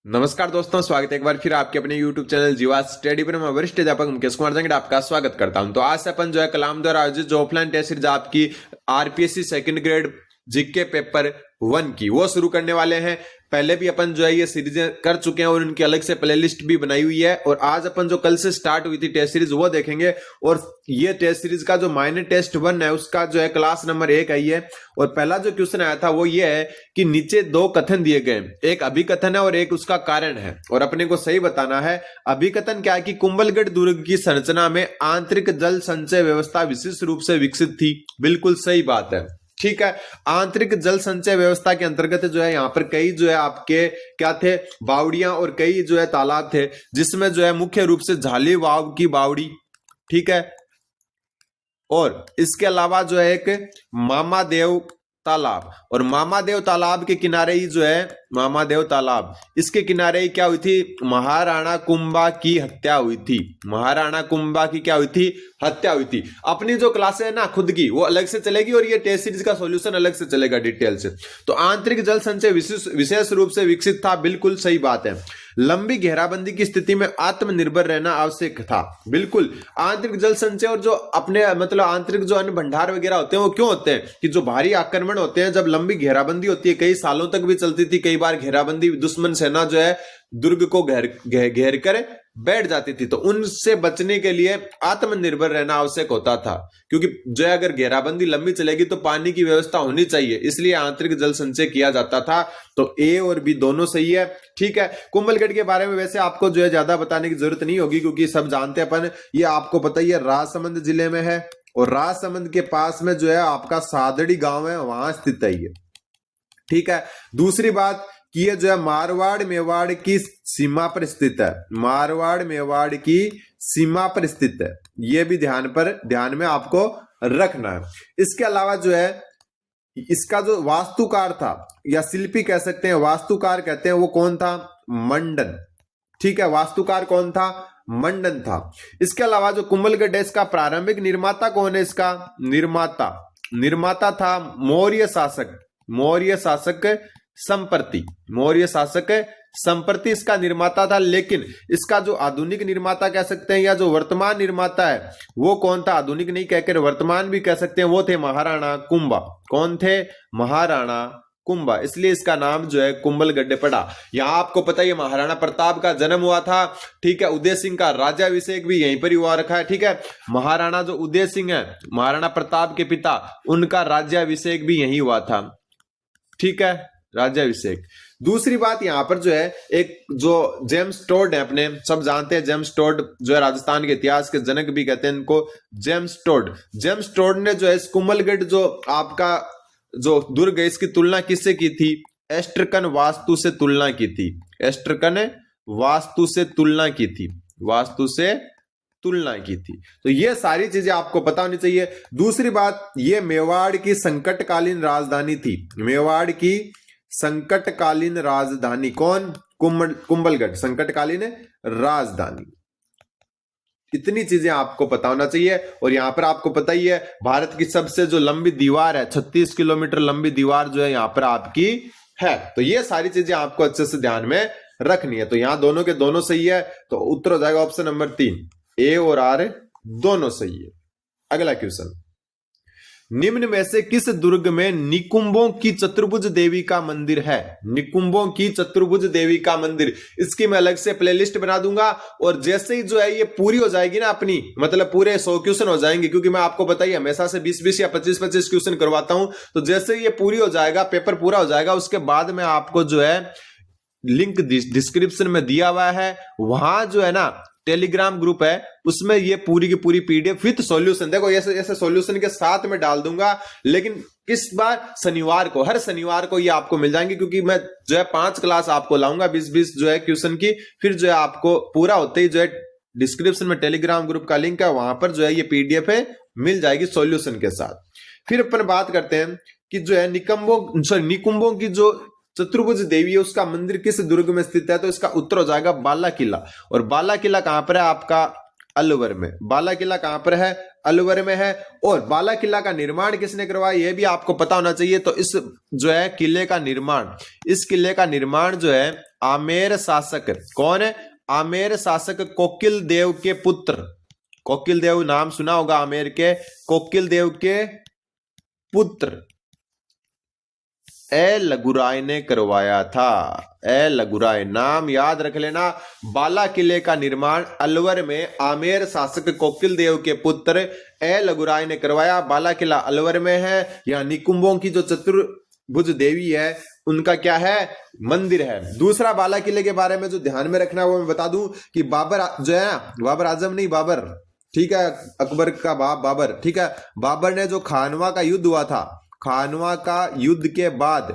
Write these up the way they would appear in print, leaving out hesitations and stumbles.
नमस्कार दोस्तों, स्वागत है एक बार फिर आपके अपने YouTube चैनल जीवा स्टडी पर। मैं वरिष्ठ अध्यापक मुकेश कुमार जंगड़ आपका स्वागत करता हूं। तो आज से अपन जो है कलाम द्वारा आयोजित जो ऑफलाइन टेस्ट सीरीज आपकी RPSC second grade GK paper 1 की वो शुरू करने वाले हैं। पहले भी अपन जो है ये सीरीजें कर चुके हैं और उनकी अलग से प्लेलिस्ट भी बनाई हुई है। और आज अपन जो कल से स्टार्ट हुई थी टेस्ट सीरीज वो देखेंगे। और ये टेस्ट सीरीज का जो माइनर टेस्ट 1 है उसका जो है क्लास नंबर 1 आई है। और पहला जो क्वेश्चन आया था वो ये है कि नीचे दो कथन दिए गए, एक अभिकथन है और एक उसका कारण है, और अपने को सही बताना है। अभिकथन क्या है कि कुंभलगढ़ दुर्ग की संरचना में आंतरिक जल संचय व्यवस्था विशिष्ट रूप से विकसित थी। बिल्कुल सही बात है, ठीक है। आंतरिक जल संचय व्यवस्था के अंतर्गत जो है यहाँ पर कई जो है आपके क्या थे, बावड़ियां और कई जो है तालाब थे, जिसमें जो है मुख्य रूप से झाली वाव की बावड़ी, ठीक है। और इसके अलावा जो है एक मामादेव तालाब, और मामादेव तालाब के किनारे ही जो है मामादेव तालाब, इसके किनारे ही क्या हुई थी, महाराणा कुंभा की हत्या हुई थी। महाराणा कुंभा की क्या हुई थी, हत्या हुई थी। अपनी जो क्लासें है ना खुद की वो अलग से चलेगी और ये टेस्ट सीरीज का सॉल्यूशन अलग से चलेगा डिटेल से। तो आंतरिक जल संचय विशेष रूप से विकसित था, बिल्कुल सही बात है। लंबी घेराबंदी की स्थिति में आत्मनिर्भर रहना आवश्यक था, बिल्कुल। आंतरिक जल संचय और जो अपने मतलब आंतरिक जो अन्य भंडार वगैरह होते हैं वो क्यों होते हैं कि जो भारी आक्रमण होते हैं, जब लंबी घेराबंदी होती है, कई सालों तक भी चलती थी, कई बार घेराबंदी दुश्मन सेना जो है दुर्ग को घेर कर बैठ जाती थी, तो उनसे बचने के लिए आत्मनिर्भर रहना आवश्यक होता था। क्योंकि जो है अगर घेराबंदी लंबी चलेगी तो पानी की व्यवस्था होनी चाहिए, इसलिए आंतरिक जल संचय किया जाता था। तो ए और बी दोनों सही है, ठीक है। कुंभलगढ़ के बारे में वैसे आपको जो है ज्यादा बताने की जरूरत नहीं होगी, क्योंकि सब जानते हैं अपन, ये आपको पता ही है राजसमंद जिले में है। और राजसमंद के पास में जो है आपका सादड़ी गांव है, वहां स्थित है ये, ठीक है। दूसरी बात कि ये जो है मारवाड़ मेवाड़ की सीमा पर स्थित है। मारवाड़ मेवाड़ की सीमा पर स्थित है, ये भी ध्यान में आपको रखना है। इसके अलावा जो है इसका जो वास्तुकार था या शिल्पी कह सकते हैं, वास्तुकार कहते हैं, वो कौन था, मंडन, ठीक है। वास्तुकार कौन था, मंडन था। इसके अलावा जो कुंभलगढ़ है इसका प्रारंभिक निर्माता कौन है, इसका निर्माता था मौर्य शासक संप्रति। मौर्य शासक संप्रति इसका निर्माता था। लेकिन इसका जो आधुनिक निर्माता कह सकते हैं या जो वर्तमान निर्माता है वो कौन था, आधुनिक नहीं कहकर वर्तमान भी कह सकते हैं, वो थे महाराणा कुंभा। कौन थे, महाराणा कुंभा, इसलिए इसका नाम जो है कुंभलगढ़ पड़ा। यहां आपको पता है महाराणा प्रताप का जन्म हुआ था, ठीक है। उदय सिंह का राज्याभिषेक भी यहीं पर ही हुआ रखा है, ठीक है। महाराणा जो उदय सिंह है, महाराणा प्रताप के पिता, उनका राज्याभिषेक भी यहीं हुआ था, ठीक है, राज्याभिषेक। दूसरी बात यहां पर जो है एक जो जेम्स टोड है, अपने सब जानते हैं जेम्स टोड जो है राजस्थान के इतिहास के जनक भी कहते हैं इनको, जेम्स टोड ने जो है कुंभलगढ़ जो आपका जो दुर्ग है इसकी तुलना किससे की थी, एस्ट्रकन वास्तु से तुलना की थी। एस्ट्रकन वास्तु से तुलना की थी, वास्तु से तुलना की थी। तो ये सारी चीजें आपको पता होनी चाहिए। दूसरी बात, ये मेवाड़ की संकटकालीन राजधानी थी। मेवाड़ की संकटकालीन राजधानी कौन, कुंभलगढ़ संकटकालीन राजधानी। इतनी चीजें आपको पता होना चाहिए। और यहां पर आपको पता ही है भारत की सबसे जो लंबी दीवार है, 36 किलोमीटर लंबी दीवार जो है यहां पर आपकी है। तो ये सारी चीजें आपको अच्छे से ध्यान में रखनी है। तो यहां दोनों के दोनों सही है, तो उत्तर हो जाएगा ऑप्शन नंबर 3, ए और आर दोनों सही है। अगला क्वेश्चन, निम्न में से किस दुर्ग में निकुंभों की चतुर्भुज देवी का मंदिर है। निकुंभों की चतुर्भुज देवी का मंदिर, इसकी मैं अलग से प्लेलिस्ट बना दूंगा। और जैसे ही जो है ये पूरी हो जाएगी ना अपनी, मतलब पूरे 100 क्वेश्चन हो जाएंगे, क्योंकि मैं आपको बताइए हमेशा से 20-20 या 25-25 क्वेश्चन करवाता हूं। तो जैसे ही ये पूरी हो जाएगा, पेपर पूरा हो जाएगा, उसके बाद में आपको जो है लिंक डिस्क्रिप्शन में दिया हुआ है, वहां जो है ना टेलीग्राम ग्रुप है, उसमें ये पूरी की पूरी पीडीएफ विद सॉल्यूशन, देखो ऐसे सॉल्यूशन के साथ में डाल दूंगा। लेकिन किस बार, शनिवार को, हर शनिवार को ये आपको मिल जाएंगे, क्योंकि मैं जो है 5 क्लास आपको लाऊंगा 20-20 जो है क्वेश्चन की। फिर जो है आपको पूरा होते ही जो है डिस्क्रिप्शन में टेलीग्राम ग्रुप का लिंक है, वहां पर जो है ये पीडीएफ है मिल जाएगी सॉल्यूशन के साथ। फिर अपन बात करते हैं कि जो है निकुंभों की जो चतुर्भुज देवी है उसका मंदिर किस दुर्ग में स्थित है। तो इसका उत्तर हो जाएगा बाला किला। और बाला किला कहां पर है, आपका अलवर में। बाला किला कहां पर है? अलवर में है। और बाला किला का निर्माण किसने करवाया यह भी आपको पता होना चाहिए। तो इस जो है किले का निर्माण, इस किले का निर्माण जो है आमेर शासक, कौन है? आमेर शासक कोकिल देव के पुत्र, कोकिल देव नाम सुना होगा आमेर के, कोकिल देव के पुत्र ए लगुराय ने करवाया था। ए लगुराय नाम याद रख लेना। बाला किले का निर्माण अलवर में आमेर शासक कोकिल देव के पुत्र ए लगुराय ने करवाया। बाला किला अलवर में है। यहां निकुंभों की जो चतुर्भुज देवी है उनका क्या है? मंदिर है। दूसरा बाला किले के बारे में जो ध्यान में रखना वो मैं बता दूं कि बाबर जो है ना, बाबर आजम नहीं, बाबर, ठीक है, अकबर का बाप बाबर, ठीक है, बाबर ने जो खानवा का युद्ध हुआ था, खानवा का युद्ध के बाद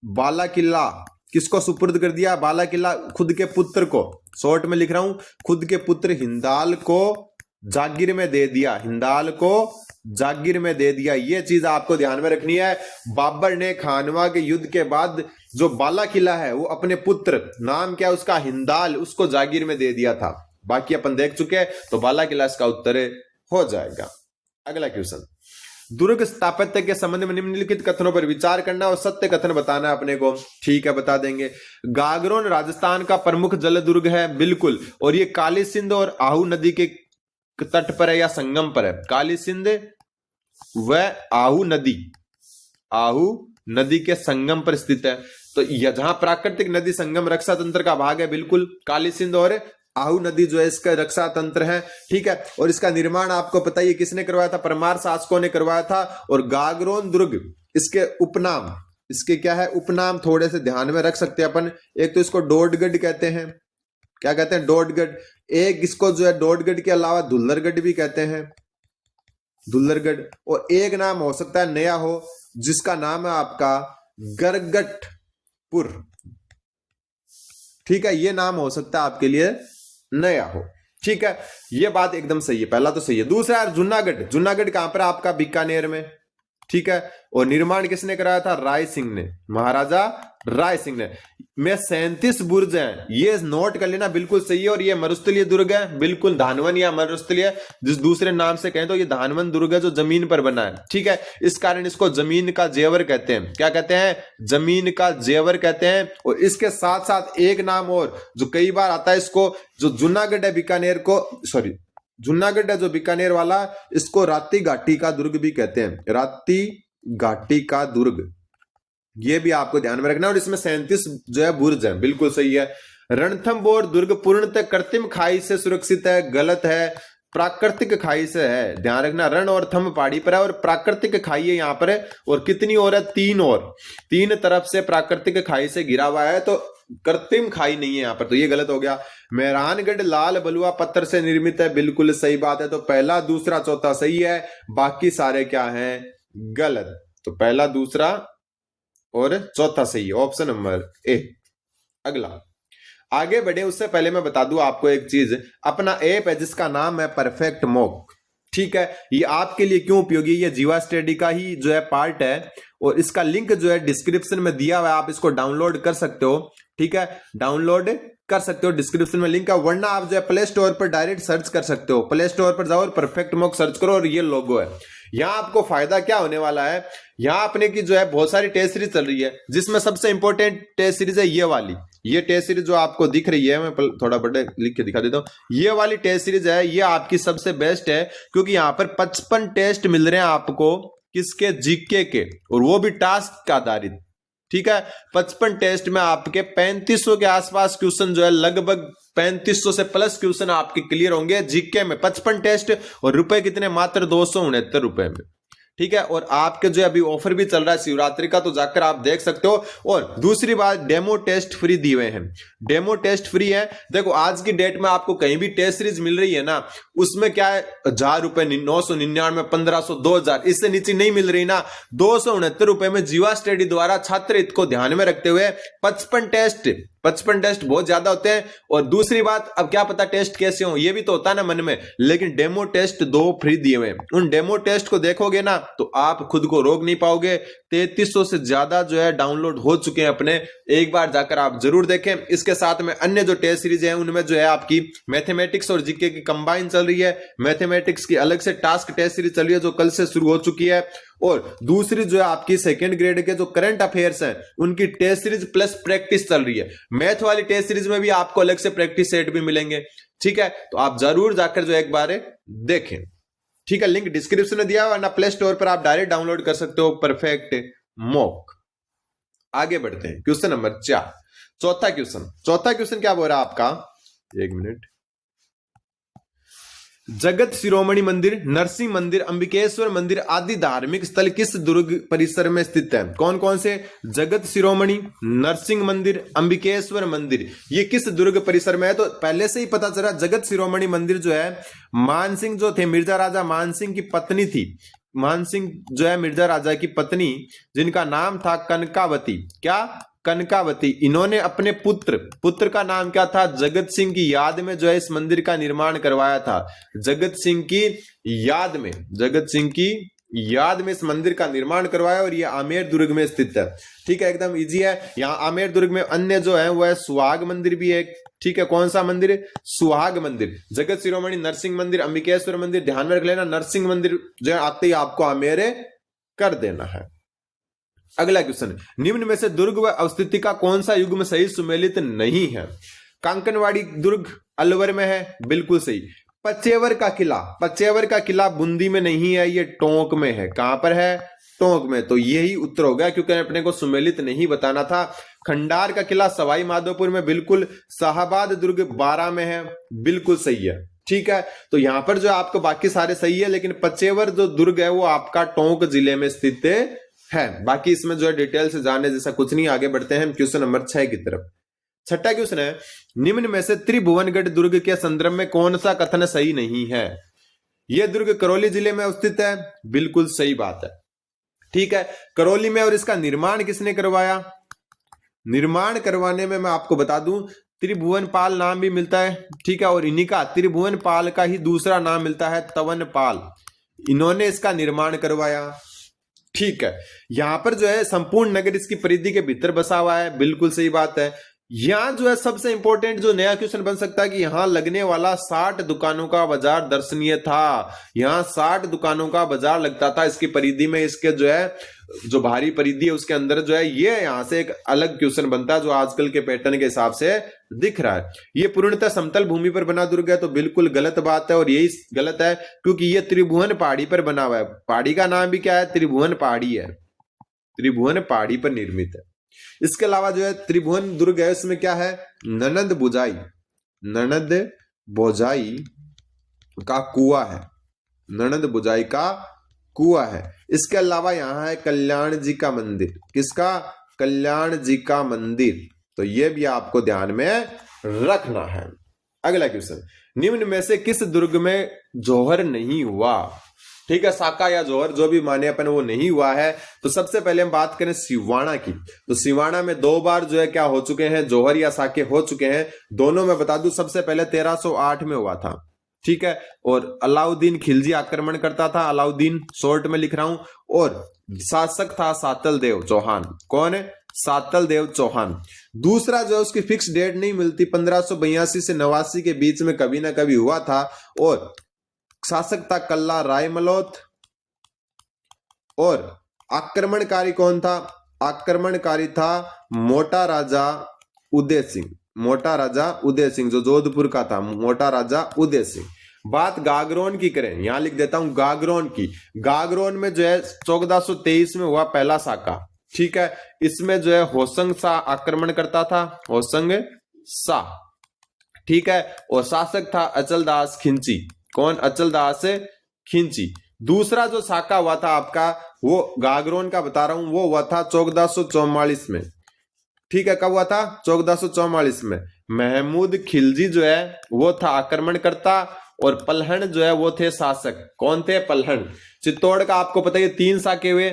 बाला किला किसको सुपुर्द कर दिया? बाला किला खुद के पुत्र को, शॉर्ट में लिख रहा हूं, खुद के पुत्र हिंदाल को जागीर में दे दिया, हिंदाल को जागीर में दे दिया। यह चीज आपको ध्यान में रखनी है। बाबर ने खानवा के युद्ध के बाद जो बाला किला है वो अपने पुत्र, नाम क्या उसका? हिंदाल, उसको जागीर में दे दिया था। बाकी अपन देख चुके हैं, तो बाला किला इसका उत्तर हो जाएगा। अगला क्वेश्चन, दुर्ग स्थापत्य के संबंध में निम्नलिखित कथनों पर विचार करना और सत्य कथन बताना अपने को। ठीक है, बता देंगे। गागरोन राजस्थान का प्रमुख जल दुर्ग है, बिल्कुल, और ये काली सिंध और आहू नदी के तट पर है या संगम पर है। काली सिंध व आहू नदी के संगम पर स्थित है। तो जहां प्राकृतिक नदी संगम रक्षा तंत्र का भाग है, बिल्कुल काली सिंध और आहू नदी जो है इसका रक्षा तंत्र है। ठीक है, और इसका निर्माण आपको पता ही किसने करवाया था? परमार शासकों ने करवाया था। और गागरोन दुर्ग इसके उपनाम, इसके क्या है? उपनाम थोड़े से ध्यान में रख सकते हैं अपन। एक तो इसको डोडगढ़ कहते हैं, क्या कहते हैं? डोडगढ़। एक इसको जो है डोडगढ़ के अलावा दुल्लरगढ़ भी कहते हैं, दुल्लरगढ़। और एक नाम हो सकता है नया हो, जिसका नाम है आपका गरगटपुर। ठीक है, ये नाम हो सकता है आपके लिए नया हो। ठीक है, ये बात एकदम सही है, पहला तो सही है। दूसरा जूनागढ़, जूनागढ़ कहां पर? आपका बीकानेर में। ठीक है, और निर्माण किसने कराया था? राय सिंह ने, महाराजा राय सिंह ने। में 37 बुर्ज हैं, ये नोट कर लेना, बिल्कुल सही है। और ये मरुस्थलीय दुर्ग है, बिल्कुल धानवन या मरुस्थलीय, जिस दूसरे नाम से कहें तो ये धानवन दुर्ग है जो जमीन पर बना है। ठीक है, इस कारण इसको जमीन का जेवर कहते हैं। क्या कहते हैं? जमीन का जेवर कहते हैं। और इसके साथ साथ एक नाम और जो कई बार आता है, इसको जो जूनागढ़ है बीकानेर को, सॉरी जूनागढ़ है जो बीकानेर वाला, इसको राती घाटी का दुर्ग भी कहते हैं, राती घाटी का दुर्ग। ये भी आपको ध्यान में रखना। और इसमें 37 जो है बुर्ज है, बिल्कुल सही है। रणथंबोर दुर्ग पूर्णतः कृत्रिम खाई से सुरक्षित है, गलत है, प्राकृतिक खाई से है। ध्यान रखना, रण और थंब पहाड़ी पर है और प्राकृतिक खाई है यहाँ पर है। और कितनी और है? 3 और, 3 तरफ से प्राकृतिक खाई से घिरा हुआ है, तो कृत्रिम खाई नहीं है यहाँ पर, तो ये गलत हो गया। मेहरानगढ़ लाल बलुआ पत्थर से निर्मित है, बिल्कुल सही बात है। तो पहला, दूसरा, चौथा सही है, बाकी सारे क्या हैं? गलत। तो पहला, दूसरा और चौथा सही है, ऑप्शन नंबर ए। अगला, आगे बढ़े उससे पहले मैं बता दूं आपको एक चीज, अपना ऐप है जिसका नाम है परफेक्ट मॉक। ठीक है, ये आपके लिए क्यों उपयोगी? ये जीवा स्टडी का ही जो है पार्ट है, और इसका लिंक जो है डिस्क्रिप्शन में दिया हुआ है, आप इसको डाउनलोड कर सकते हो। ठीक है, डाउनलोड कर सकते हो, डिस्क्रिप्शन में लिंक है, वरना आप जो है प्ले स्टोर पर डायरेक्ट सर्च कर सकते हो। प्ले स्टोर पर जाओ और परफेक्ट मॉक सर्च करो, और ये लोगो है। यहां आपको फायदा क्या होने वाला है? यहां अपने की जो है बहुत सारी टेस्ट सीरीज चल रही है, जिसमें सबसे इंपॉर्टेंट टेस्ट सीरीज है ये वाली। ये टेस्ट सीरीज जो आपको दिख रही है, मैं थोड़ा बड़े लिख के दिखा देता हूं। ये वाली टेस्ट सीरीज है, ये आपकी सबसे बेस्ट है, क्योंकि यहां पर 55 टेस्ट मिल रहे हैं आपको, किसके? जीके के, और वो भी टास्क आधारित। ठीक है, 55 टेस्ट में आपके 3500 के आसपास क्वेश्चन जो है, लगभग 3500 से प्लस क्वेश्चन आपके क्लियर होंगे जीके में। 55 टेस्ट, और रुपए कितने? मात्र 269 रुपए में। ठीक है, और आपके जो अभी ऑफर भी चल रहा है शिवरात्रि का, तो जाकर आप देख सकते हो। और दूसरी बात, डेमो टेस्ट फ्री दिए हुए हैं, डेमो टेस्ट फ्री है। देखो आज की डेट में आपको कहीं भी टेस्ट सीरीज मिल रही है ना, उसमें क्या है? 1000 रुपए, 999, 1500, 2000, इससे नीचे नहीं मिल रही ना। 269 रुपए में जीवा स्टडी द्वारा छात्र हित को ध्यान में रखते हुए 55 टेस्ट 55 टेस्ट बहुत ज्यादा होते हैं। और दूसरी बात, अब क्या पता टेस्ट कैसे हो, ये भी तो होता है ना मन में, लेकिन डेमो टेस्ट 2 फ्री दिए हुए हैं। उन डेमो टेस्ट को देखोगे ना तो आप खुद को रोक नहीं पाओगे। 3300 से ज्यादा जो है डाउनलोड हो चुके हैं अपने, एक बार जाकर आप जरूर देखें। इसके साथ में अन्य जो टेस्ट सीरीज है उनमें जो है आपकी मैथमेटिक्स और जीके की कंबाइन चल रही है। मैथमेटिक्स की अलग से टास्क टेस्ट सीरीज चल रही है जो कल से शुरू हो चुकी है, और दूसरी जो है आपकी सेकंड ग्रेड के जो करंट अफेयर्स हैं उनकी टेस्ट सीरीज प्लस प्रैक्टिस चल रही है। मैथ वाली टेस्ट सीरीज में भी आपको अलग से प्रैक्टिस सेट भी मिलेंगे। ठीक है, तो आप जरूर जाकर जो एक बार देखें। ठीक है, लिंक डिस्क्रिप्शन में दिया हुआ, वरना प्ले स्टोर पर आप डायरेक्ट डाउनलोड कर सकते हो परफेक्ट मॉक। आगे बढ़ते हैं, क्वेश्चन नंबर 4, चौथा क्वेश्चन क्या बोल रहा है आपका, एक मिनट। जगत शिरोमणि मंदिर, नरसिंह मंदिर, अंबिकेश्वर मंदिर आदि धार्मिक स्थल किस दुर्ग परिसर में स्थित है? कौन कौन से? जगत शिरोमणि, नरसिंह मंदिर, अंबिकेश्वर मंदिर, ये किस दुर्ग परिसर में है? तो पहले से ही पता चला, जगत शिरोमणि मंदिर जो है मानसिंह जो थे, मिर्जा राजा मानसिंह की पत्नी थी। मानसिंह जो है मिर्जा राजा की पत्नी, जिनका नाम था कनकावती। क्या? कनकावती। इन्होंने अपने पुत्र का नाम क्या था? जगत सिंह की याद में जो है इस मंदिर का निर्माण करवाया था। जगत सिंह की याद में इस मंदिर का निर्माण करवाया, और ये आमेर दुर्ग में स्थित है। ठीक है, एकदम इजी है। यहाँ आमेर दुर्ग में अन्य जो है वो है सुहाग मंदिर भी है। ठीक है, कौन सा मंदिर? सुहाग मंदिर। जगत शिरोमणि, नरसिंह मंदिर, अंबिकेश्वर मंदिर, ध्यान में रख लेना। नरसिंह मंदिर जो है आते ही आपको आमेर कर देना है। अगला क्वेश्चन, निम्न में से दुर्ग व अवस्थिति का कौन सा युग में सही सुमेलित नहीं है? कांकनवाड़ी दुर्ग अलवर में है, बिल्कुल सही। पचेवर का किला बूंदी में नहीं है, ये टोंक में है। कहां पर है? टोंक में। तो यही उत्तर हो गया, क्योंकि अपने को सुमेलित नहीं बताना था। खंडार का किला सवाई माधोपुर में, बिल्कुल। शाहबाद दुर्ग 12 में है, बिल्कुल सही है। ठीक है, तो यहां पर जो आपको बाकी सारे सही है, लेकिन पचेवर जो दुर्ग है वो आपका टोंक जिले में स्थित है। बाकी इसमें जो है डिटेल से जानने जैसा कुछ नहीं। आगे बढ़ते हैं क्वेश्चन नंबर 6 की तरफ। छठा क्वेश्चन है, निम्न में से त्रिभुवनगढ़ दुर्ग के संदर्भ में कौन सा कथन सही नहीं है? यह दुर्ग करौली जिले में स्थित है, बिल्कुल सही बात है। ठीक है, करौली में। और इसका निर्माण किसने करवाया? निर्माण करवाने में मैं आपको बता दूं, त्रिभुवनपाल नाम भी मिलता है। ठीक है, और इन्हीं का त्रिभुवनपाल का ही दूसरा नाम मिलता है तवनपाल। इन्होंने इसका निर्माण करवाया। ठीक है, यहां पर जो है संपूर्ण नगर इसकी परिधि के भीतर बसा हुआ है, बिल्कुल सही बात है। यहां जो है सबसे इंपॉर्टेंट जो नया क्वेश्चन बन सकता है कि यहां लगने वाला 60 दुकानों का बाजार दर्शनीय था। यहां 60 दुकानों का बाजार लगता था इसकी परिधि में। इसके जो है जो बाहरी परिधि है उसके अंदर जो है, ये यहां से एक अलग क्वेश्चन बनता है जो आजकल के पैटर्न के हिसाब से दिख रहा है। ये पूर्णतः समतल भूमि पर बना दुर्ग है, तो बिल्कुल गलत बात है। और यही गलत है क्योंकि ये त्रिभुवन पहाड़ी पर बना हुआ है। पहाड़ी का नाम भी क्या है? त्रिभुवन पहाड़ी है, त्रिभुवन पहाड़ी पर निर्मित है। इसके अलावा जो है त्रिभुवन दुर्ग है, इसमें क्या है? ननद बोजाई का कुआं है। ननद बोजाई का कुआं है। इसके अलावा यहां है कल्याण जी का मंदिर। किसका? कल्याण जी का मंदिर। तो ये भी आपको ध्यान में रखना है। अगला क्वेश्चन, निम्न में से किस दुर्ग में जौहर नहीं हुआ? ठीक है, साका या जौहर जो भी माने अपन, वो नहीं हुआ है। तो सबसे पहले हम बात करें सिवाना की, तो सिवाना में 2 बार जो है क्या हो चुके हैं? जौहर या साके हो चुके हैं। दोनों में बता दूं, सबसे पहले 1308 में हुआ था। ठीक है, और अलाउद्दीन खिलजी आक्रमण करता था। अलाउद्दीन शॉर्ट में लिख रहा हूं। और शासक था सातल देव चौहान। कौन है? सातल देव चौहान। दूसरा जो है उसकी फिक्स डेट नहीं मिलती, 1582 से 89 के बीच में कभी ना कभी हुआ था। और शासक था कल्ला रायमलोथ। और आक्रमणकारी कौन था? आक्रमणकारी था मोटा राजा उदय सिंह। मोटा राजा उदय सिंह जो जोधपुर का था, मोटा राजा उदय सिंह। बात गागरोन की करें, यहां लिख देता हूं गागरोन की। गागरोन में जो है 1423 में हुआ पहला साका। ठीक है, इसमें जो है होसंग शाह आक्रमण करता था, होसंग शाह। ठीक है, और शासक था अचलदास खिंची। कौन? अचलदास खिंची। दूसरा जो साका हुआ था आपका, वो गागरोन का बता रहा हूं, वो हुआ था 1444 में। ठीक है, कब हुआ था? 1444 में। महमूद खिलजी जो है वो था आक्रमण करता, और पलहन जो है वो थे शासक। कौन थे? पलहन। चित्तौड़ का आपको पता है 3 साके हुए,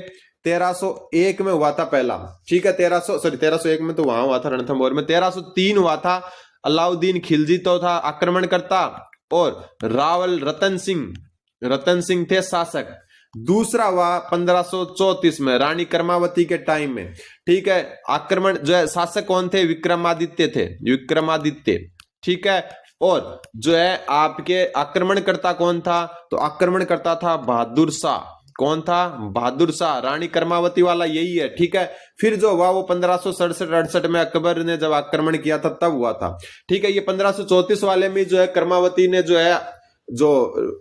1301 में हुआ था पहला, ठीक है। 1301 में तो वहां हुआ था रणथंभौर में। 1303 हुआ था, अलाउद्दीन खिलजी तो था आक्रमणकर्ता, और रावल रतन सिंह थे शासक। दूसरा हुआ 1534 में रानी कर्मावती के टाइम में, ठीक है। आक्रमण जो है शासक कौन थे, विक्रमादित्य थे, विक्रमादित्य, ठीक है। और जो है आपके आक्रमणकर्ता कौन था, तो आक्रमणकर्ता था बहादुर शाह। कौन था, बहादुर शाह। रानी कर्मावती वाला यही है, ठीक है। फिर जो हुआ वो 1567-68 में अकबर ने जब आक्रमण किया था तब हुआ था, ठीक है। ये 1534 वाले में जो है कर्मावती ने जो है जो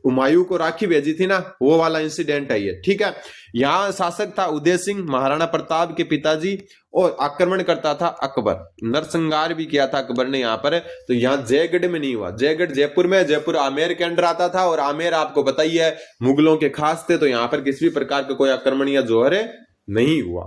हुमायूं को राखी भेजी थी ना, वो वाला इंसिडेंट है ये, ठीक है। यहाँ शासक था उदय सिंह, महाराणा प्रताप के पिताजी, और आक्रमण करता था अकबर। नरसंहार भी किया था अकबर ने यहाँ पर। तो यहाँ जयगढ़ में नहीं हुआ, जयगढ़ जयपुर में, जयपुर आमेर के अंडर आता था, और आमेर आपको पता ही है मुगलों के खास थे, तो यहाँ पर किसी भी प्रकार का कोई आक्रमण या जोहर नहीं हुआ।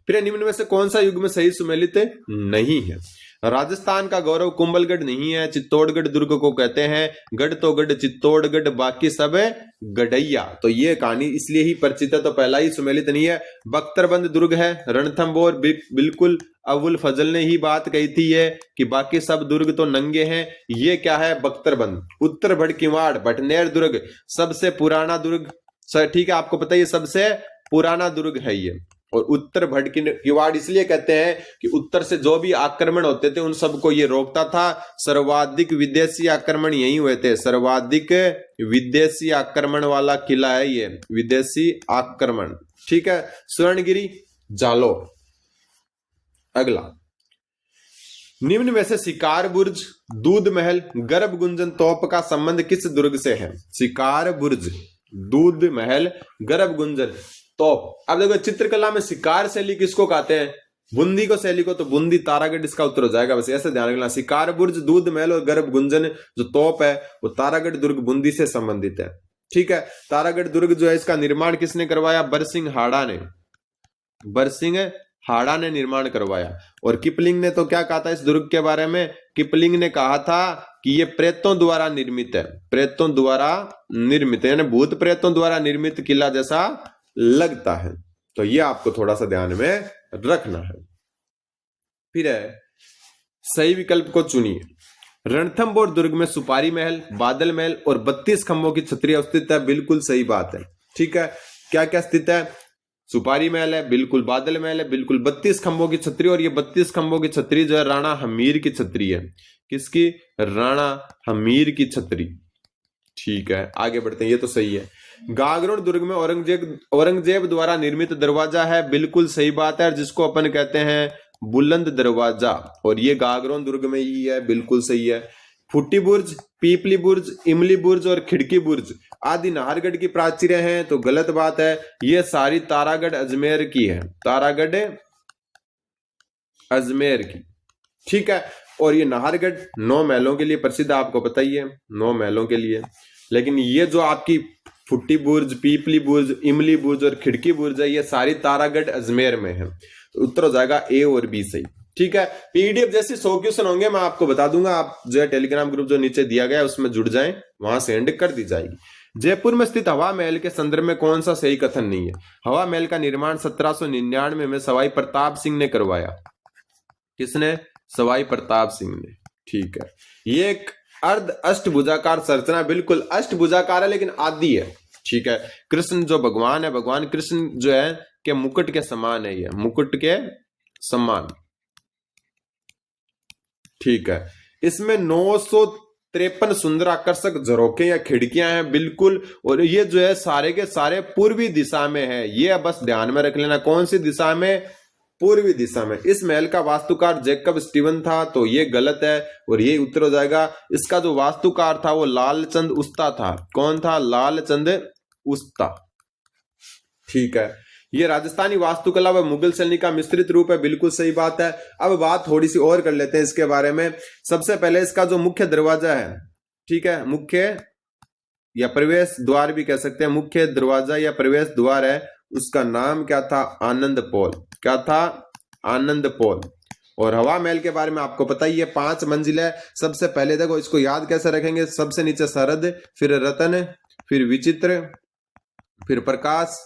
फिर निम्न में से कौन सा युग में सही सुमेलित नहीं है। राजस्थान का गौरव कुंभलगढ़ नहीं है, चित्तौड़गढ़ दुर्ग को कहते हैं। गढ़ तो गढ़ चित्तौड़गढ़, बाकी सब है गढ़ैया। तो ये कहानी इसलिए ही परिचित है, तो पहला ही सुमेलित नहीं है। बख्तरबंद दुर्ग है। रणथंभौर बिल्कुल अबुल फजल ने ही बात कही थी ये कि बाकी सब दुर्ग तो नंगे हैं। ये क्या है, बख्तरबंद। उत्तर भड़किवाड़ भटनेर दुर्ग सबसे पुराना दुर्ग, ठीक है, आपको पता है ये सबसे पुराना दुर्ग है ये। और उत्तर भड़किवाड़ इसलिए कहते हैं कि उत्तर से जो भी आक्रमण होते थे उन सबको ये रोकता था। सर्वाधिक विदेशी आक्रमण यही हुए थे, सर्वाधिक विदेशी आक्रमण वाला किला है ये, विदेशी आक्रमण, ठीक है। स्वर्णगिरी जालोर। अगला, निम्न में से शिकार बुर्ज, दूध महल, गर्भ गुंजन तोप का संबंध किस दुर्ग से है। शिकार बुर्ज, दूध महल, गर्भ गुंजन तोप। अब देखो चित्रकला में शिकार शैली किसको कहते हैं, बूंदी को शैली को, तो बूंदी तारागढ़ इसका उत्तर हो जाएगा। बस ऐसे ध्यान रखना, शिकार बुर्ज, दूध महल और गर्भ गुंजन जो तोप है वो तारागढ़ दुर्ग बूंदी से संबंधित है, ठीक है। तारागढ़ दुर्ग जो है इसका निर्माण किसने करवाया, बरसिंह हाड़ा ने, बरसिंह हाड़ा ने निर्माण करवाया। और किपलिंग ने तो क्या कहा था इस दुर्ग के बारे में, किपलिंग ने कहा था कि ये प्रेतों द्वारा निर्मित है, प्रेतों द्वारा निर्मित है, यानी भूत प्रेतों द्वारा निर्मित किला जैसा लगता है। तो ये आपको थोड़ा सा ध्यान में रखना है। फिर है सही विकल्प को चुनिए। रणथंभौर दुर्ग में सुपारी महल, बादल महल और 32 खंभों की छतरी स्थित है। बिल्कुल सही बात है, ठीक है। क्या क्या स्थित है, सुपारी महल है, बिल्कुल बादल महल है, बिल्कुल 32 खंभों की छतरी। और ये 32 खंभों की छतरी जो है राणा हमीर की छतरी है। किसकी, राणा हमीर की छतरी, ठीक है। आगे बढ़ते हैं, ये तो सही है। गागरोन दुर्ग में औरंगजेब द्वारा निर्मित दरवाजा है। बिल्कुल सही बात है, जिसको अपन कहते हैं बुलंद दरवाजा, और ये गागरोन दुर्ग में ही है। बिल्कुल सही है। फुट्टी बुर्ज, पीपली बुर्ज, इमली बुर्ज और खिड़की बुर्ज आदि नाहरगढ़ की प्राचीरें हैं, तो गलत बात है। ये सारी तारागढ़ अजमेर की है, तारागढ़ अजमेर की, ठीक है। और ये नाहरगढ़ 9 महलों के लिए प्रसिद्ध, आपको पता ही है, 9 महलों के लिए। लेकिन ये जो आपकी फुट्टी बुर्ज, पीपली बुर्ज, इमली बुर्ज और खिड़की बुर्ज है, ये सारी तारागढ़ अजमेर में है। तो उत्तर हो जाएगा ए और बी सही, ठीक है। पीडीएफ जैसे 100 क्वेश्चन होंगे मैं आपको बता दूंगा, आप जो है टेलीग्राम ग्रुप जो नीचे दिया गया है उसमें जुड़ जाएं, वहां सेंड कर दी जाएगी। जयपुर में स्थित हवा महल के संदर्भ में कौन सा सही कथन नहीं है। हवा महल का निर्माण 1799 में सवाई प्रताप सिंह ने करवाया। किसने, सवाई प्रताप सिंह ने, ठीक है। ये एक अर्ध अष्टभुजाकार संरचना, बिल्कुल अष्टभुजाकार है लेकिन आदि है, ठीक है। कृष्ण जो भगवान है, भगवान कृष्ण जो है के मुकुट के समान है, ये मुकुट के समान, ठीक है। इसमें 953 सुंदर आकर्षक झरोखे या खिड़कियां हैं, बिल्कुल। और ये जो है सारे के सारे पूर्वी दिशा में है, ये बस ध्यान में रख लेना। कौन सी दिशा में, पूर्वी दिशा में। इस महल का वास्तुकार जैकब स्टीवन था, तो ये गलत है और ये उत्तर हो जाएगा। इसका जो वास्तुकार था वो लालचंद उस्ता था। कौन था, लालचंद उस्ता, ठीक है। ये राजस्थानी वास्तुकला व मुगल शैली का मिश्रित रूप है, बिल्कुल सही बात है। अब बात थोड़ी सी और कर लेते हैं इसके बारे में। सबसे पहले इसका जो मुख्य दरवाजा है, ठीक है, मुख्य या प्रवेश द्वार भी कह सकते हैं, मुख्य दरवाजा या प्रवेश द्वार है, उसका नाम क्या था, आनंद पोल। क्या था, आनंद पोल। और हवा महल के बारे में आपको पता ही है, 5 मंजिल है। सबसे पहले देखो इसको याद कैसे रखेंगे, सबसे नीचे शरद, फिर रतन, फिर विचित्र, फिर प्रकाश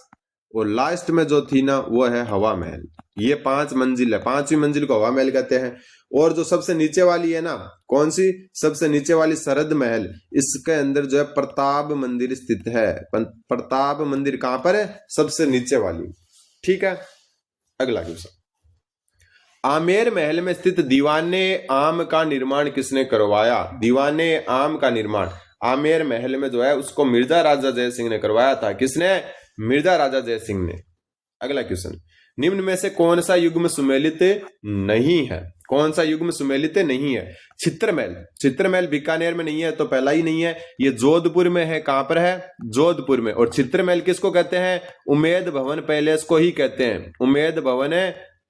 और लास्ट में जो थी ना वो है हवा महल। ये 5 मंजिल है, 5वीं मंजिल को हवा महल कहते हैं। और जो सबसे नीचे वाली है ना, कौन सी, सबसे नीचे वाली शरद महल, इसके अंदर जो है प्रताप मंदिर स्थित है। प्रताप मंदिर कहां पर है, सबसे नीचे वाली। ठीक है, अगला क्वेश्चन, आमेर महल में स्थित दीवाने आम का निर्माण किसने करवाया? दीवाने आम का निर्माण आमेर महल में जो है उसको मिर्जा राजा जय सिंह ने करवाया था। किसने? मिर्जा राजा जय सिंह ने। अगला क्वेश्चन, निम्न में से कौन सा युग्म सुमेलित नहीं है? कौन सा युग्म सुमेलित नहीं है? चित्रमहल। चित्रमहल बीकानेर में नहीं है तो पहला ही नहीं है। ये जोधपुर में है। कहां पर है? जोधपुर में। और चित्रमहल किसको कहते हैं? उमेद भवन पैलेस को ही कहते हैं। उमेद भवन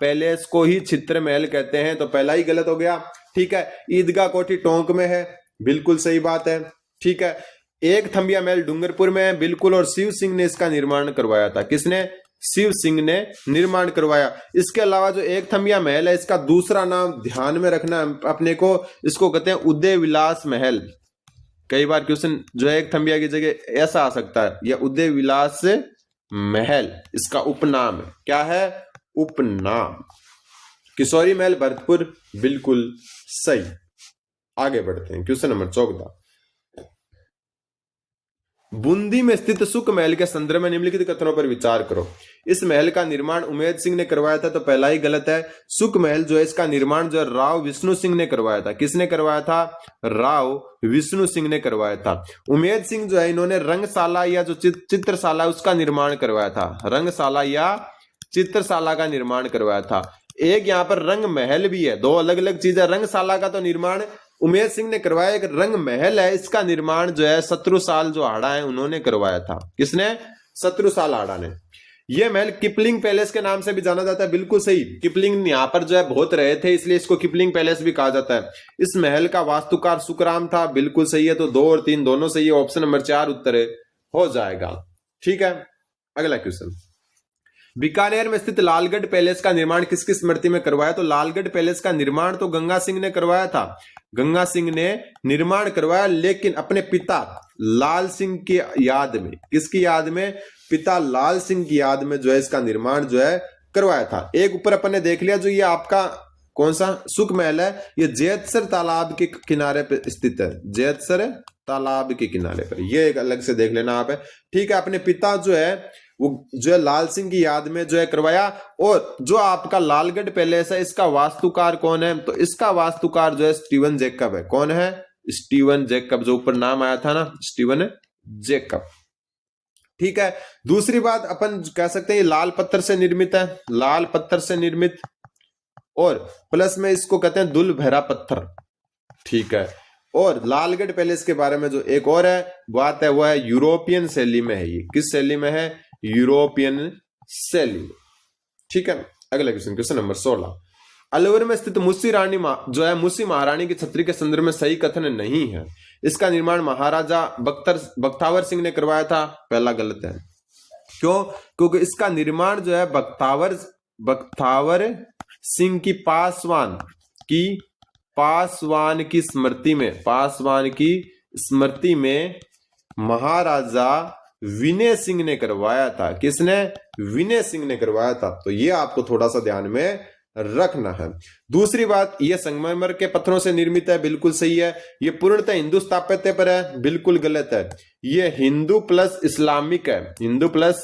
पैलेस को ही चित्रमहल कहते हैं, तो पहला ही गलत हो गया। ठीक है, ईदगाह कोठी टोंक में है, बिल्कुल सही बात है। ठीक है, एक थंबिया महल डूंगरपुर में है, बिल्कुल। और शिव सिंह ने इसका निर्माण करवाया था। किसने? शिव सिंह ने निर्माण करवाया। इसके अलावा जो एक थंबिया महल है, इसका दूसरा नाम ध्यान में रखना अपने को, इसको कहते हैं उदय विलास महल। कई बार क्वेश्चन जो है एक थंबिया की जगह ऐसा आ सकता है, यह उदय विलास महल इसका उपनाम है। क्या है? उपनाम। किशोरी महल भरतपुर, बिल्कुल सही। आगे बढ़ते हैं, क्वेश्चन नंबर 14, बूंदी में स्थित सुख महल के संदर्भ में निम्नलिखित कथनों पर विचार करो। इस महल का निर्माण उमेद सिंह ने करवाया था, तो पहला ही गलत है। सुख महल जो है इसका निर्माण जो है राव विष्णु सिंह ने करवाया था। किसने करवाया था? राव विष्णु सिंह ने करवाया था। उमेद सिंह जो है इन्होंने रंगशाला या जो चित्रशाला उसका निर्माण करवाया था। रंगशाला या चित्रशाला का निर्माण करवाया था। एक यहाँ पर रंग महल भी है, दो अलग अलग चीज है। रंगशाला का तो निर्माण उमेद सिंह ने करवाया, एक रंग महल है इसका निर्माण जो है शत्रुसाल जो हाड़ा है उन्होंने करवाया था। किसने? शत्रुसाल हाड़ा ने। यह महल किपलिंग पैलेस के नाम से भी जाना जाता है, बिल्कुल सही। किपलिंग यहाँ पर जो है बहुत रहे थे, इसलिए इसको किपलिंग पैलेस भी कहा जाता है। इस महल का वास्तुकार सुखराम था, बिल्कुल सही है। तो 2 और 3 दोनों सही है, ऑप्शन नंबर 4 उत्तर हो जाएगा। ठीक है, अगला क्वेश्चन, बीकानेर में स्थित लालगढ़ पैलेस का निर्माण किसकी स्मृति में करवाया? तो लालगढ़ पैलेस का निर्माण तो गंगा सिंह ने करवाया था। गंगा सिंह ने निर्माण करवाया, लेकिन अपने पिता लाल सिंह की याद में। किसकी याद में? पिता लाल सिंह की याद में जो है इसका निर्माण जो है करवाया था। एक ऊपर अपन ने देख लिया, जो ये आपका कौन सा सुख महल है, ये जैतसर तालाब के किनारे पे स्थित है। जैतसर तालाब के किनारे पर, ये एक अलग से देख लेना आप है। ठीक है, अपने पिता जो है वो जो है लाल सिंह की याद में जो है करवाया। और जो आपका लालगढ़ पैलेस है इसका वास्तुकार कौन है? तो इसका वास्तुकार जो है स्टीवन जैकब है। कौन है? स्टीवन जैकब, जो ऊपर नाम आया था ना, स्टीवन जैकब। ठीक है, दूसरी बात अपन कह सकते हैं ये लाल पत्थर से निर्मित है, लाल पत्थर से निर्मित, और प्लस में इसको कहते हैं दुलभरा पत्थर। ठीक है, और लालगढ़ पैलेस के बारे में जो एक और है बात है वो है यूरोपियन शैली में है। ये किस शैली में है? यूरोपियन शैली। ठीक है, अगला क्वेश्चन, क्वेश्चन नंबर 16, अलवर में स्थित मुसी रानी जो है मुसी महारानी की छतरी के संदर्भ में सही कथन नहीं है। इसका निर्माण महाराजा बख्तावर सिंह ने करवाया था, पहला गलत है। क्यों? क्योंकि इसका निर्माण जो है बख्तावर सिंह की पासवान की स्मृति में महाराजा विनय सिंह ने करवाया था। किसने? विनय सिंह ने करवाया था। तो ये आपको थोड़ा सा ध्यान में रखना है। दूसरी बात, ये संगमरमर के पत्थरों से निर्मित है, बिल्कुल सही है। ये पूर्णतः हिंदू स्थापत्य पर है, बिल्कुल गलत है। ये हिंदू प्लस इस्लामिक है, हिंदू प्लस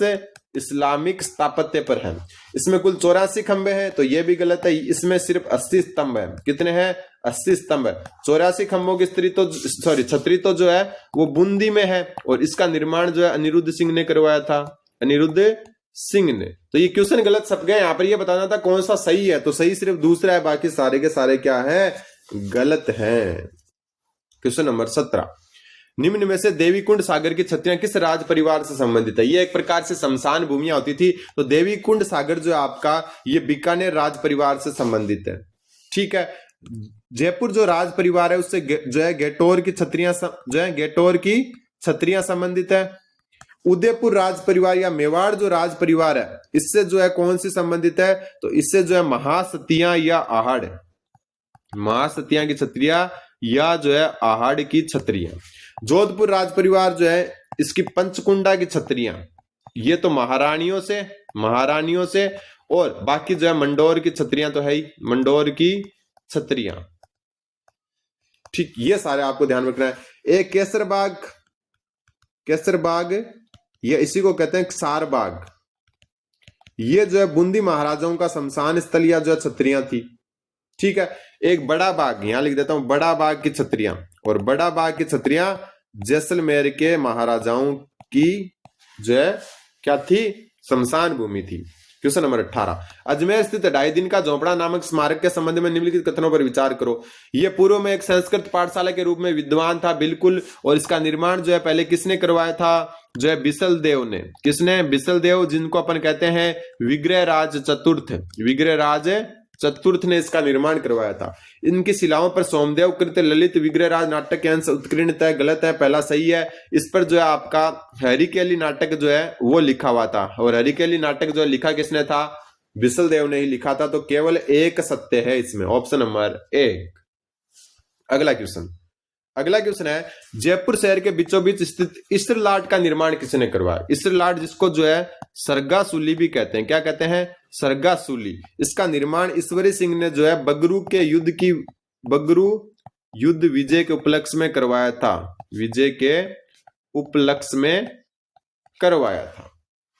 इस्लामिक स्थापत्य पर है। इसमें कुल 84 खंबे हैं, तो ये भी गलत है। इसमें सिर्फ 80 स्तंभ है। कितने हैं? 80 स्तंभ है। 84 खंभों की छतरी तो जो है वो बूंदी में है, और इसका निर्माण जो है अनिरुद्ध सिंह ने करवाया था, अनिरुद्ध सिंह ने। तो ये क्वेश्चन गलत छप गए। यहाँ पर ये बताना था कौन सा सही है, तो सही सिर्फ दूसरा है, बाकी सारे के सारे क्या है? गलत हैं। क्वेश्चन नंबर 17, निम्न में से देवीकुंड सागर की छतरियां किस राज परिवार से संबंधित है? ये एक प्रकार से शमशान भूमियां होती थी, तो देवीकुंड सागर जो है आपका ये बीकानेर राज परिवार से संबंधित है। ठीक है, जयपुर जो राज परिवार है उससे जो है गेटोर की छतरियां संबंधित है। उदयपुर राज परिवार या मेवाड़ जो राज परिवार है इससे जो है कौन सी संबंधित है? तो इससे जो है महासतियां या आहड़, महासतियां की छतरियां या जो है आहड़ की छतरियां। जोधपुर राज परिवार जो है इसकी पंचकुंडा की छतरियां, ये तो महारानियों से और बाकी जो है मंडोर की छत्रियां तो है ही, मंडोर की छत्रियां। ठीक, ये सारे आपको ध्यान रखना है। एक केसरबाग ये इसी को कहते हैं क्षार बाग। ये जो है बूंदी महाराजाओं का शमशान स्थल या जो छत्रियां थी। ठीक है, एक बड़ा बाग यहां लिख देता हूं, बड़ा बाग की छत्रियां, और बड़ा बाग की छत्रियां जैसलमेर के महाराजाओं की जो है क्या थी, शमशान भूमि थी। क्वेश्चन नंबर 18, अजमेर स्थित 2.5 दिन का झोपड़ा नामक स्मारक के संबंध में निम्नलिखित कथनों पर विचार करो। यह पूर्व में एक संस्कृत पाठशाला के रूप में विद्वान था, बिल्कुल, और इसका निर्माण जो है पहले किसने करवाया था, जो है बिसल देव ने। किसने? बिसल देव, जिनको अपन कहते हैं विग्रहराज चतुर्थ ने इसका निर्माण करवाया था। इनकी शिलाओं पर सोमदेव कृत ललित विग्रहराज नाटक के अंश उत्कीर्णित है, गलत है, पहला सही है। इस पर जो है आपका हरिकेली नाटक जो है वो लिखा हुआ था, और हरिकेली नाटक जो लिखा किसने था, बिसल देव ने ही लिखा था। तो केवल एक सत्य है इसमें, ऑप्शन नंबर 1। अगला क्वेश्चन है, जयपुर शहर के बीचों बीच स्थित इसरलाट का निर्माण किसने करवाया? इसरलाट, जिसको जो है सरगासूली भी कहते हैं, क्या कहते हैं, सरगासूली। इसका निर्माण ईश्वरी सिंह ने जो है बगरू युद्ध विजय के उपलक्ष्य में करवाया था।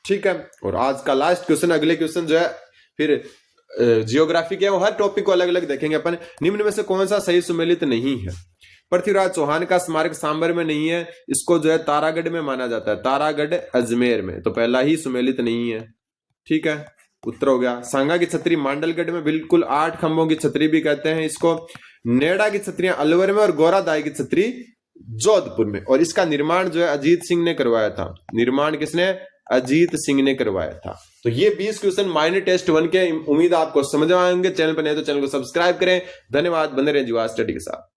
ठीक है, और आज का लास्ट क्वेश्चन, अगले क्वेश्चन जो है फिर जियोग्राफी के, हर टॉपिक को अलग अलग देखेंगे अपन। निम्न में से कौन सा सही सुमेलित नहीं है? पृथ्वीराज चौहान का स्मारक सांबर में नहीं है, इसको जो है तारागढ़ में माना जाता है, तारागढ़ अजमेर में, तो पहला ही सुमेलित नहीं है। ठीक है, उत्तर हो गया। सांगा की छतरी मांडलगढ़ में, बिल्कुल, 8 खंभों की छतरी भी कहते हैं इसको। नेड़ा की छतरियां अलवर में, और गोरादाई की छतरी जोधपुर में, और इसका निर्माण जो है अजीत सिंह ने करवाया था। निर्माण किसने? अजीत सिंह ने करवाया था। तो ये 20 क्वेश्चन माइनर टेस्ट 1 के, उम्मीद आपको समझ आएंगे। चैनल पर नहीं तो चैनल को सब्सक्राइब करें। धन्यवाद, बने रहें जीवा स्टडी के साथ।